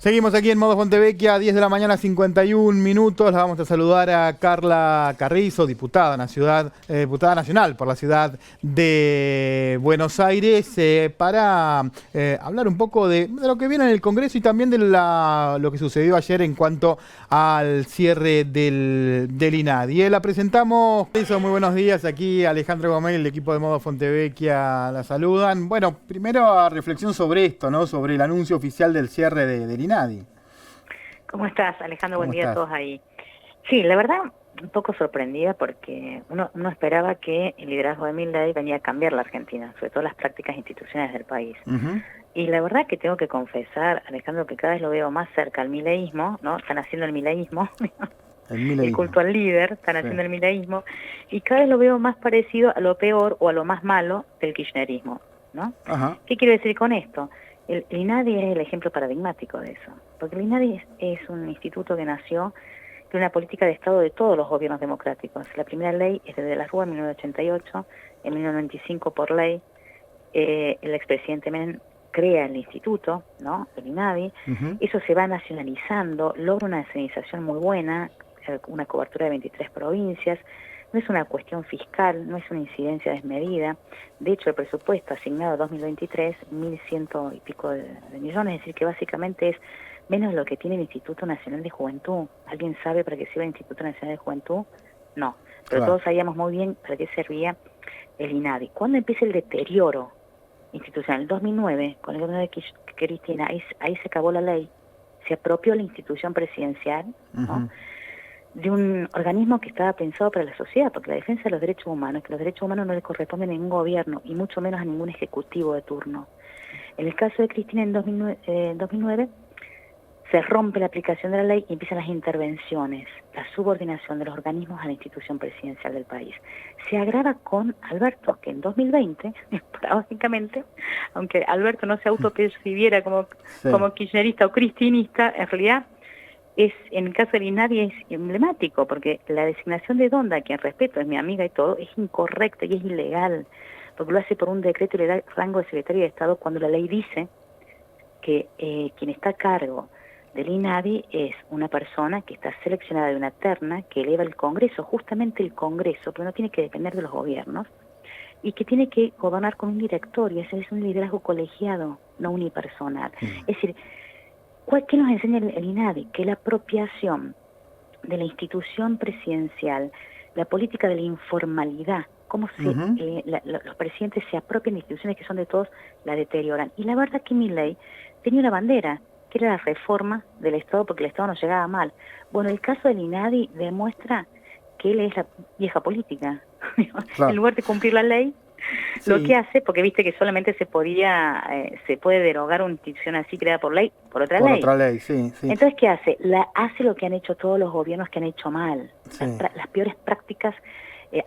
Seguimos aquí en Modo Fontevecchia, 10 de la mañana, 51 minutos. La vamos a saludar a Carla Carrizo, diputada nacional por la ciudad de Buenos Aires, para hablar un poco de lo que viene en el Congreso y también de lo que sucedió ayer en cuanto al cierre del INADI. La presentamos. Muy buenos días. Aquí Alejandro Gómez, el equipo de Modo Fontevecchia, la saludan. Bueno, primero a reflexión sobre esto, ¿no? Sobre el anuncio oficial del cierre del INADI. ¿Cómo estás, Alejandro? ¿Cómo Buen día estás? a todos ahí. Sí, la verdad, un poco sorprendida porque uno esperaba que el liderazgo de Milei venía a cambiar la Argentina, sobre todo las prácticas institucionales del país. Y la verdad que tengo que confesar, Alejandro, que cada vez lo veo más cerca al mileísmo, ¿no? Están haciendo el mileísmo, el culto al líder, están haciendo el mileísmo, y cada vez lo veo más parecido a lo peor o a lo más malo del kirchnerismo, ¿no? Ajá. ¿Qué quiero decir con esto? El INADI es el ejemplo paradigmático de eso, porque el INADI es un instituto que nació de una política de Estado de todos los gobiernos democráticos. La primera ley es de la Rúa en 1988, en 1995 por ley, el expresidente Menem crea el instituto, ¿no? El INADI, eso se va nacionalizando, logra una nacionalización muy buena, una cobertura de 23 provincias. No es una cuestión fiscal, no es una incidencia desmedida. De hecho, el presupuesto asignado 2023, 1.100 y pico de millones, es decir, que básicamente es menos de lo que tiene el Instituto Nacional de Juventud. ¿Alguien sabe para qué sirve el Instituto Nacional de Juventud? No, pero Claro. todos sabíamos muy bien para qué servía el INADI. ¿Cuándo empieza el deterioro institucional? En 2009, con el gobierno de Cristina, ahí se acabó la ley, se apropió la institución presidencial, ¿no? De un organismo que estaba pensado para la sociedad, porque la defensa de los derechos humanos, que los derechos humanos no le corresponden a ningún gobierno y mucho menos a ningún ejecutivo de turno. En el caso de Cristina en 2009 se rompe la aplicación de la ley y empiezan las intervenciones, la subordinación de los organismos a la institución presidencial del país. Se agrava con Alberto, que en 2020, paradójicamente, aunque Alberto no se autopercibiera como kirchnerista o cristinista, en realidad en el caso del INADI es emblemático, porque la designación de Donda, quien respeto, es mi amiga y todo, es incorrecta y es ilegal, porque lo hace por un decreto y le da rango de secretario de Estado cuando la ley dice que quien está a cargo del INADI es una persona que está seleccionada de una terna que eleva el Congreso, justamente el Congreso, pero no tiene que depender de los gobiernos, y que tiene que gobernar con un directorio, ese es un liderazgo colegiado, no unipersonal. Es decir, ¿qué nos enseña el INADI? Que la apropiación de la institución presidencial, la política de la informalidad, cómo los presidentes se apropian de instituciones que son de todos, la deterioran. Y la verdad que Milei tenía una bandera, que era la reforma del Estado, porque el Estado nos llegaba mal. Bueno, el caso del INADI demuestra que él es la vieja política. Claro. En lugar de cumplir la ley, lo que hace, porque viste que solamente se puede derogar una institución así creada por ley, por otra ley. Sí. Entonces, ¿qué hace? Hace lo que han hecho todos los gobiernos que han hecho mal, las peores prácticas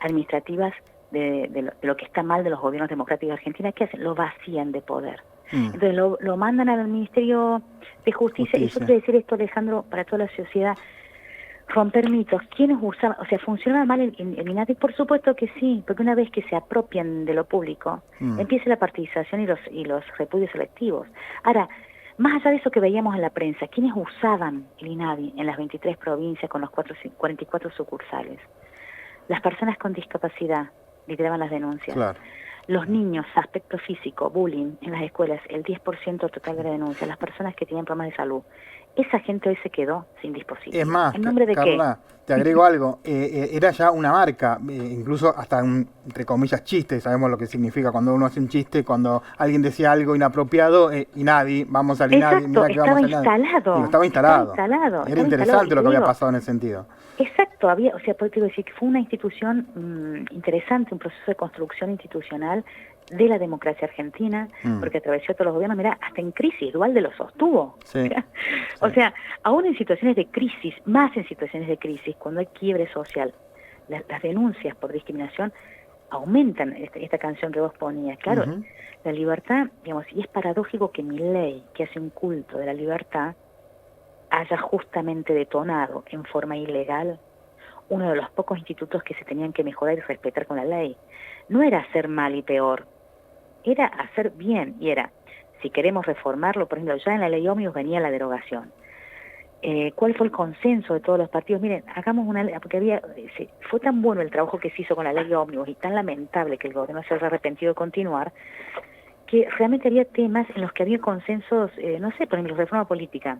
administrativas de lo que está mal de los gobiernos democráticos de Argentina. ¿Qué hacen? Lo vacían de poder. Entonces lo mandan al Ministerio de Justicia. Y yo quiero decir esto, Alejandro, para toda la sociedad, romper mitos. ¿Quiénes usaban? O sea, ¿funcionaba mal el INADI? Por supuesto que sí, porque una vez que se apropian de lo público, empieza la partidización y los repudios selectivos. Ahora, más allá de eso que veíamos en la prensa, ¿quiénes usaban el INADI en las 23 provincias con los 44 sucursales? Las personas con discapacidad lideraban las denuncias. Claro. Los niños, aspecto físico, bullying en las escuelas, el 10% total de la denuncia. Las personas que tienen problemas de salud. Esa gente hoy se quedó sin dispositivo. Es más, ¿En nombre de Carla, te agrego algo. Era ya una marca, incluso hasta entre comillas chiste. Sabemos lo que significa cuando uno hace un chiste, cuando alguien decía algo inapropiado, INADI, vamos al INADI. Exacto, estaba instalado. Digo, estaba instalado. Era interesante lo que había pasado en ese sentido. Exacto, o sea, puedo decir que fue una institución interesante, un proceso de construcción institucional de la democracia argentina, porque atravesó todos los gobiernos. Mirá, hasta en crisis, Duhalde lo sostuvo. O sea, aún en situaciones de crisis, más en situaciones de crisis, cuando hay quiebre social, las denuncias por discriminación aumentan. Esta canción que vos ponías, claro, la libertad, digamos, y es paradójico que Milei, que hace un culto de la libertad, haya justamente detonado en forma ilegal uno de los pocos institutos que se tenían que mejorar y respetar con la ley. No era hacer mal y peor, era hacer bien, y era, si queremos reformarlo, por ejemplo, ya en la ley ómnibus venía la derogación. ¿Cuál fue el consenso de todos los partidos? Miren, hagamos una ley, porque fue tan bueno el trabajo que se hizo con la ley ómnibus y tan lamentable que el gobierno se haya arrepentido de continuar, que realmente había temas en los que había consensos, no sé, por ejemplo, reforma política,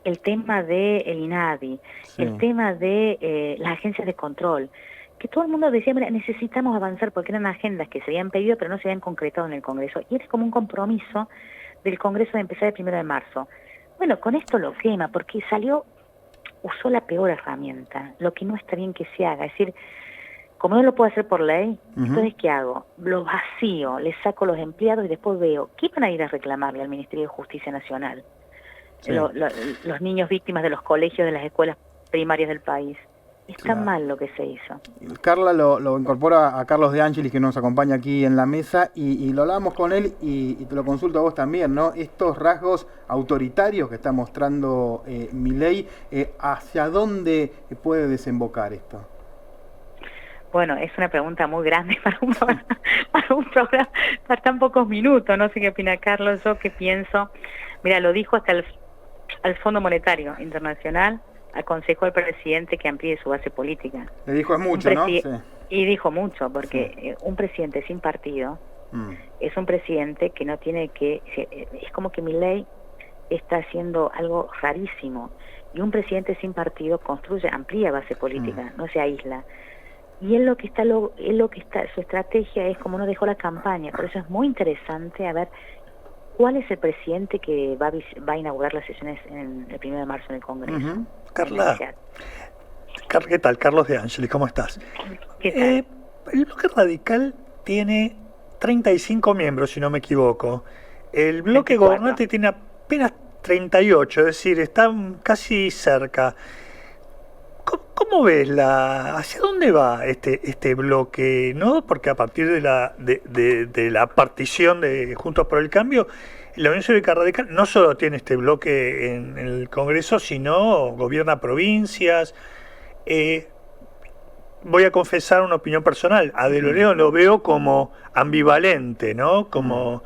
el tema del INADI, el tema de las agencias de control, que todo el mundo decía, mira, necesitamos avanzar porque eran agendas que se habían pedido pero no se habían concretado en el Congreso, y era como un compromiso del Congreso de empezar el 1 de marzo. Bueno, con esto lo quema, porque usó la peor herramienta, lo que no está bien que se haga, es decir, como no lo puedo hacer por ley, entonces ¿qué hago? Lo vacío, le saco los empleados y después veo, ¿qué van a ir a reclamarle al Ministerio de Justicia Nacional? Los niños víctimas de los colegios, de las escuelas primarias del país. Está mal lo que se hizo. Carla lo incorpora a Carlos De Angelis, que nos acompaña aquí en la mesa, y lo hablábamos con él, y te lo consulto a vos también, ¿no? Estos rasgos autoritarios que está mostrando Milei, ¿hacia dónde puede desembocar esto? Bueno, es una pregunta muy grande para un programa, para tan pocos minutos. No sé qué opina Carlos, yo qué pienso. Mira, lo dijo hasta al Fondo Monetario Internacional, aconsejó al presidente que amplíe su base política. Le dijo es mucho, ¿no? Sí. Y dijo mucho, porque un presidente sin partido es un presidente que no tiene que... Es como que Milei está haciendo algo rarísimo. Y un presidente sin partido amplía base política, no se aísla. Y él lo que está, su estrategia es como no dejó la campaña. Por eso es muy interesante a ver cuál es el presidente que va a inaugurar las sesiones el 1 de marzo en el Congreso. Carla, ¿qué tal? Carlos De Angelis, ¿cómo estás? ¿Qué tal? El bloque radical tiene 35 miembros, si no me equivoco. El bloque 24. gobernante tiene apenas 38, es decir, están casi cerca. ¿Cómo ves hacia dónde va este bloque? ¿No? Porque a partir de la partición de Juntos por el Cambio, la Unión Cívica Radical no solo tiene este bloque en el Congreso, sino gobierna provincias. Voy a confesar una opinión personal. A De Loreo lo veo como ambivalente, ¿no? Como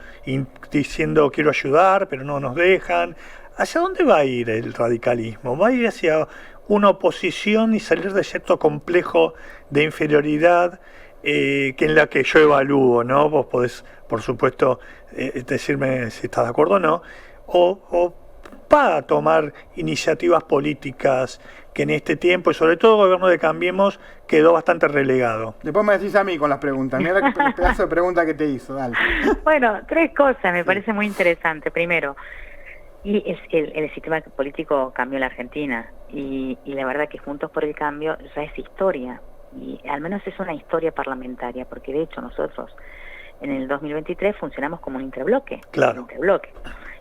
diciendo quiero ayudar, pero no nos dejan. ¿Hacia dónde va a ir el radicalismo? ¿Va a ir hacia una oposición y salir de cierto complejo de inferioridad que en la que yo evalúo, ¿no? Vos podés, por supuesto, decirme si estás de acuerdo o no, o va a tomar iniciativas políticas que en este tiempo, y sobre todo el gobierno de Cambiemos, quedó bastante relegado. Después me decís a mí con las preguntas. Mira el pedazo de pregunta que te hizo, dale. Bueno, 3 cosas me parece muy interesante. Primero, el sistema político cambió en la Argentina, y la verdad que Juntos por el Cambio ya es historia, y al menos es una historia parlamentaria, porque de hecho nosotros en el 2023 funcionamos como un interbloque. Claro.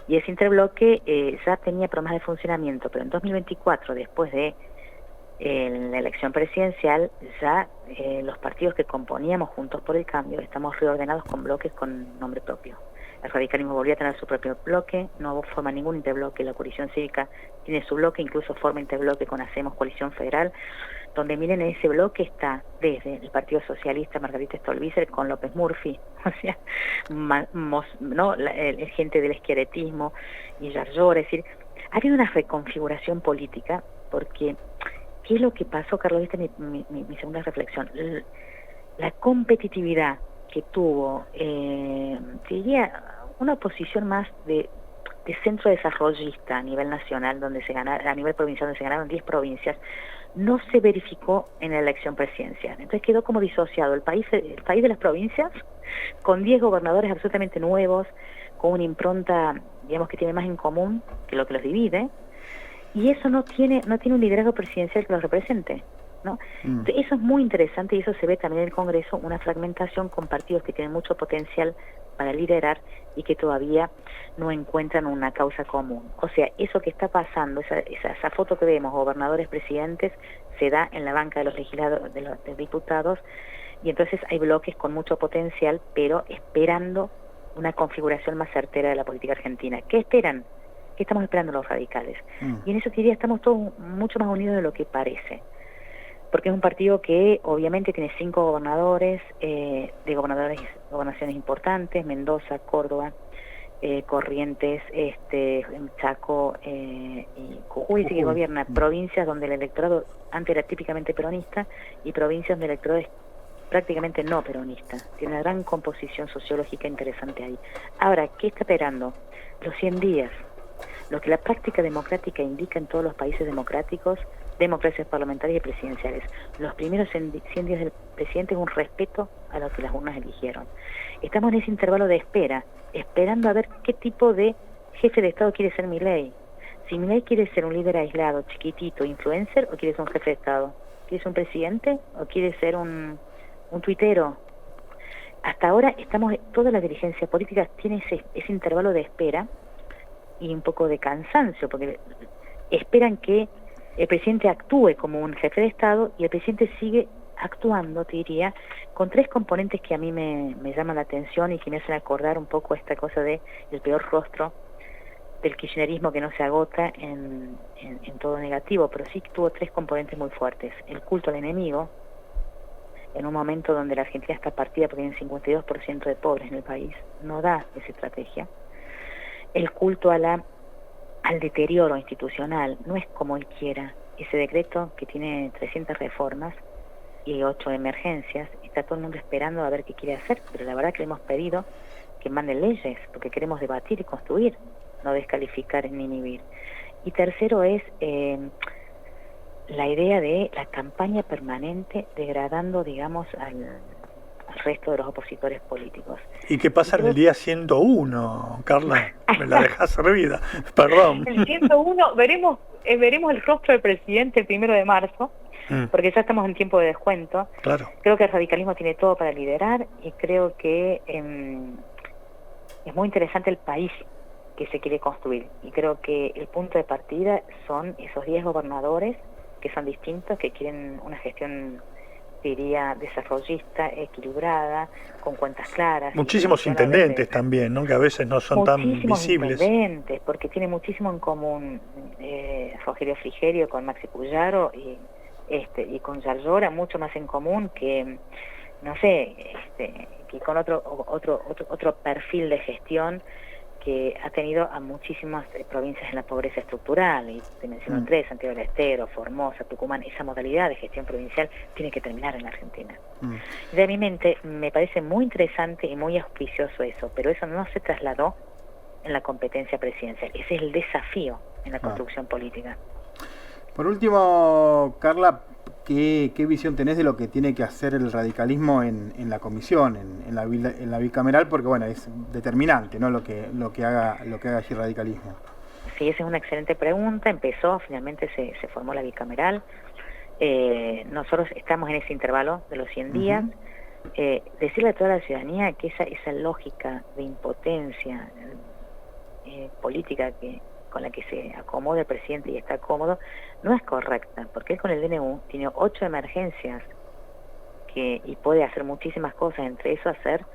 Y ese interbloque ya tenía problemas de funcionamiento, pero en 2024, después de la elección presidencial, ya los partidos que componíamos Juntos por el Cambio estamos reordenados con bloques con nombre propio. El radicalismo volvió a tener su propio bloque, no forma ningún interbloque, la coalición cívica tiene su bloque, incluso forma interbloque con Hacemos Coalición Federal, donde miren, en ese bloque está desde el Partido Socialista, Margarita Stolbizer, con López Murphy, o sea, el gente del esquieretismo, y Yarlora, es decir, ha habido una reconfiguración política, porque ¿qué es lo que pasó, Carlos? Esta es mi segunda reflexión. La competitividad que tuvo, diría, una oposición más de centro desarrollista a nivel nacional, a nivel provincial, donde se ganaron 10 provincias, no se verificó en la elección presidencial. Entonces quedó como disociado el país de las provincias, con 10 gobernadores absolutamente nuevos, con una impronta, digamos, que tiene más en común que lo que los divide, y eso no tiene un liderazgo presidencial que los represente, ¿no? Eso es muy interesante, y eso se ve también en el Congreso, una fragmentación con partidos que tienen mucho potencial para liderar y que todavía no encuentran una causa común. O sea, eso que está pasando, esa foto que vemos, gobernadores, presidentes, se da en la banca de los legisladores, de los diputados, y entonces hay bloques con mucho potencial, pero esperando una configuración más certera de la política argentina. ¿Qué esperan? ¿Qué estamos esperando los radicales? Y en eso diría, estamos todos mucho más unidos de lo que parece, porque es un partido que obviamente tiene 5 gobernadores, gobernaciones importantes, Mendoza, Córdoba, Corrientes, Chaco y Jujuy, sí que gobierna provincias donde el electorado antes era típicamente peronista y provincias donde el electorado es prácticamente no peronista. Tiene una gran composición sociológica interesante ahí. Ahora, ¿qué está esperando? Los 100 días. Lo que la práctica democrática indica en todos los países democráticos, democracias parlamentarias y presidenciales. Los primeros 100 días del presidente es un respeto a lo que las urnas eligieron. Estamos en ese intervalo de espera, esperando a ver qué tipo de jefe de Estado quiere ser Milei. Si Milei quiere ser un líder aislado, chiquitito, influencer, o quiere ser un jefe de Estado. ¿Quiere ser un presidente o quiere ser un tuitero? Hasta ahora toda la dirigencia política tiene ese intervalo de espera y un poco de cansancio, porque esperan que el presidente actúe como un jefe de Estado y el presidente sigue actuando, te diría, con 3 componentes que a mí me llaman la atención y que me hacen acordar un poco esta cosa de el peor rostro del kirchnerismo que no se agota en todo negativo, pero sí tuvo 3 componentes muy fuertes. El culto al enemigo, en un momento donde la Argentina está partida porque hay un 52% de pobres en el país, no da esa estrategia. El culto al deterioro institucional, no es como él quiera. Ese decreto que tiene 300 reformas y 8 emergencias, está todo el mundo esperando a ver qué quiere hacer, pero la verdad que le hemos pedido que mande leyes, porque queremos debatir y construir, no descalificar ni inhibir. Y tercero es la idea de la campaña permanente degradando, digamos, al resto de los opositores políticos. ¿Y qué pasa en el día 101, Carla? Me la dejas servida, perdón. El 101, veremos el rostro del presidente el 1 de marzo, porque ya estamos en tiempo de descuento. Claro. Creo que el radicalismo tiene todo para liderar y creo que es muy interesante el país que se quiere construir. Y creo que el punto de partida son esos 10 gobernadores que son distintos, que quieren una gestión, diría, desarrollista, equilibrada, con cuentas claras. Muchísimos intendentes también, ¿no? Que a veces no son tan visibles. Muchísimos intendentes, porque tiene muchísimo en común Rogelio Frigerio con Maxi Puyaro y con Yarlora, mucho más en común que, no sé, que con otro perfil de gestión que ha tenido a muchísimas provincias en la pobreza estructural, y te menciono 3, Santiago del Estero, Formosa, Tucumán. Esa modalidad de gestión provincial tiene que terminar en la Argentina. De mi mente me parece muy interesante y muy auspicioso eso, pero eso no se trasladó en la competencia presidencial. Ese es el desafío en la construcción política. Por último, Carla, ¿qué visión tenés de lo que tiene que hacer el radicalismo en la comisión, en la bicameral? Porque bueno, es determinante, ¿no? lo que haga allí el radicalismo. Sí, esa es una excelente pregunta. Finalmente se formó la bicameral. Nosotros estamos en ese intervalo de los 100 días. Decirle a toda la ciudadanía que esa lógica de impotencia política con la que se acomoda el presidente y está cómodo, no es correcta, porque él con el DNU tiene 8 emergencias y puede hacer muchísimas cosas, entre eso hacer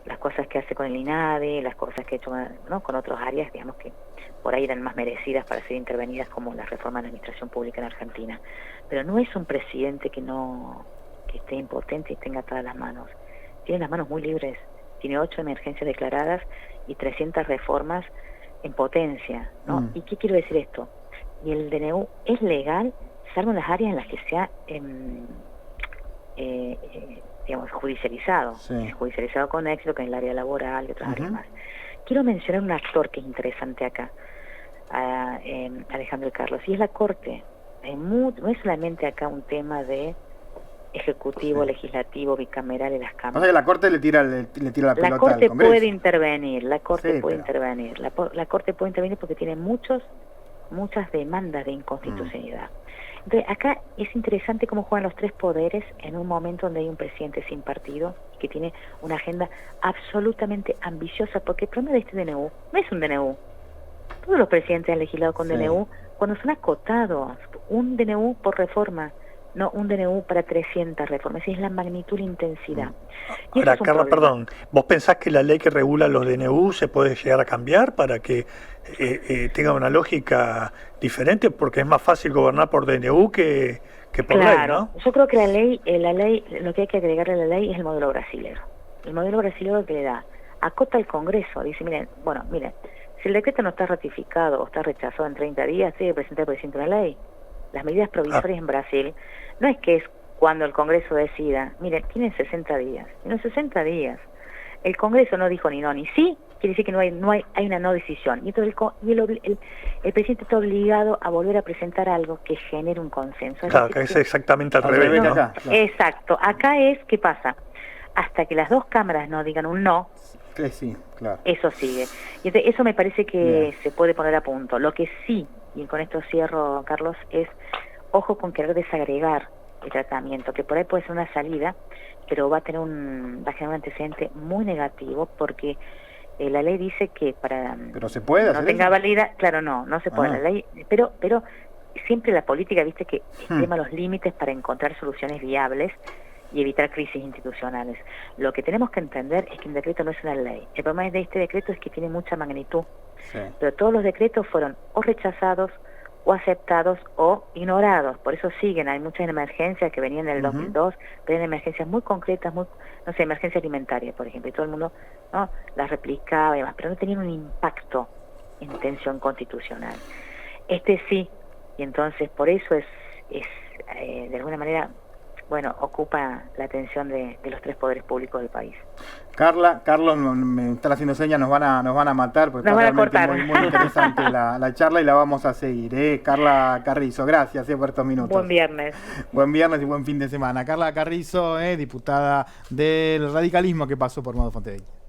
las cosas que hace con el INADE, las cosas que ha hecho, ¿no?, con otras áreas, digamos, que por ahí eran más merecidas para ser intervenidas, como la reforma de la administración pública en Argentina. Pero no es un presidente que esté impotente y tenga todas las manos. Tiene las manos muy libres. Tiene 8 emergencias declaradas y 300 reformas en potencia, ¿no? ¿Y qué quiero decir esto? Y el DNU es legal, salvo en las áreas en las que se ha digamos, judicializado. Sí. Judicializado con éxito, que en el área laboral y otras áreas más. Quiero mencionar un actor que es interesante acá, Alejandro y Carlos, y es la Corte. No es solamente acá un tema de ejecutivo, legislativo, bicameral y las cámaras. O sea, la Corte le tira la pelota la Corte al Congreso. puede intervenir, la Corte puede pero... intervenir. La Corte puede intervenir porque tiene muchas demandas de inconstitucionalidad. Entonces, acá es interesante cómo juegan los 3 poderes en un momento donde hay un presidente sin partido y que tiene una agenda absolutamente ambiciosa, porque el problema de este DNU no es un DNU. Todos los presidentes han legislado con DNU cuando son acotados. Un DNU por reforma, no un DNU para 300 reformas. Esa es la magnitud y la intensidad. Y ahora, Carla, perdón, ¿vos pensás que la ley que regula los DNU se puede llegar a cambiar para que tenga una lógica diferente? Porque es más fácil gobernar por DNU que por ley, ¿no? Yo creo que la ley, lo que hay que agregarle a la ley es el modelo brasilero. El modelo brasilero que le da acota el Congreso, dice, miren, si el decreto no está ratificado o está rechazado en 30 días, tiene que presentar el presidente una ley. Las medidas provisorias en Brasil no es que es cuando el Congreso decida, miren, tienen 60 días, y en los 60 días el Congreso no dijo ni no ni sí, quiere decir que hay una no decisión, y entonces el presidente está obligado a volver a presentar algo que genere un consenso. Claro, que es exactamente al revés, ¿no? Acá, claro. Exacto, acá es, ¿qué pasa? Hasta que las dos cámaras no digan un no, Sí, claro. eso sigue. Y entonces, eso me parece que se puede poner a punto. Lo que sí, y con esto cierro, Carlos, es ojo con querer desagregar el tratamiento, que por ahí puede ser una salida, pero va a generar un antecedente muy negativo, porque la ley dice que para Pero se puede hacer no tenga eso. validez, claro, no se puede. La ley, pero siempre la política, viste, que extrema los límites para encontrar soluciones viables y evitar crisis institucionales. Lo que tenemos que entender es que un decreto no es una ley. El problema de este decreto es que tiene mucha magnitud, pero todos los decretos fueron o rechazados o aceptados o ignorados. Por eso siguen, hay muchas emergencias que venían del 2002, pero eran emergencias muy concretas, no sé, emergencia alimentaria, por ejemplo, y todo el mundo las replicaba y demás, pero no tenían un impacto en tensión constitucional. Este sí, y entonces por eso es de alguna manera, ocupa la atención de los tres poderes públicos del país. Carlos, me están haciendo señas, nos van a matar, porque nos está van a realmente cortar. muy interesante la charla y la vamos a seguir. Carla Carrizo, gracias por estos minutos. Buen viernes. Buen viernes y buen fin de semana. Carla Carrizo, diputada del radicalismo que pasó por Modo Fontevecchia.